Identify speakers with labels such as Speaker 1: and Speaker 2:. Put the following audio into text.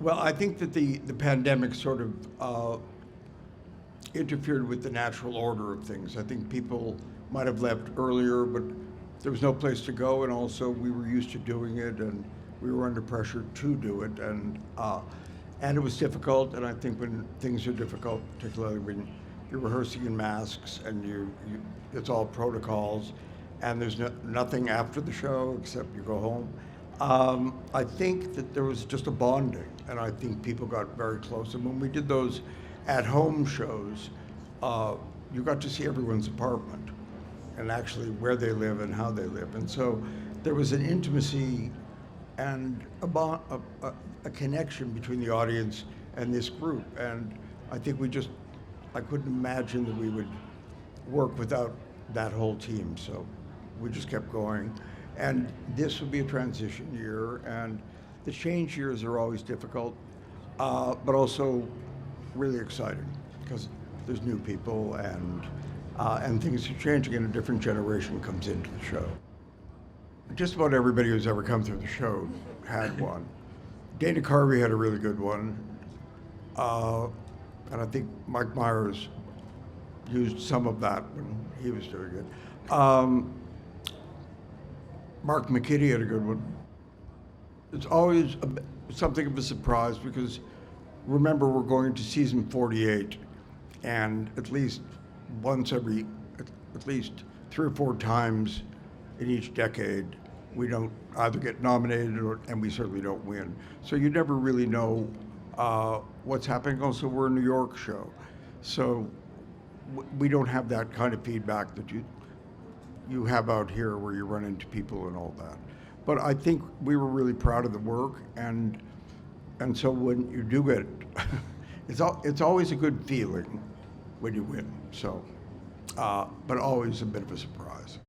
Speaker 1: Well, I think that the pandemic sort of interfered with the natural order of things. I think people might have left earlier, but there was no place to go, and also we were used to doing it, and we were under pressure to do it, and it was difficult. And I think when things are difficult, particularly when you're rehearsing in masks and it's all protocols, and there's nothing after the show except you go home. I think that there was just a bonding, and I think people got very close. And when we did those at-home shows, you got to see everyone's apartment and actually where they live and how they live. And so there was an intimacy and a connection between the audience and this group. And I think I couldn't imagine that we would work without that whole team. So we just kept going. And this would be a transition year, and the change years are always difficult, but also really exciting because there's new people and things are changing, and a different generation comes into the show. Just about everybody who's ever come through the show had one. Dana Carvey had a really good one, and I think Mike Myers used some of that when he was doing it. Mark McKinney had a good one. It's always something of a surprise because remember, we're going to season 48, and at least at least 3 or 4 times in each decade, we don't either get nominated and we certainly don't win. So you never really know what's happening. Also, we're a New York show, so we don't have that kind of feedback that you have out here where you run into people and all that. But I think we were really proud of the work, and so when you do get it, it's always a good feeling when you win. So, but always a bit of a surprise.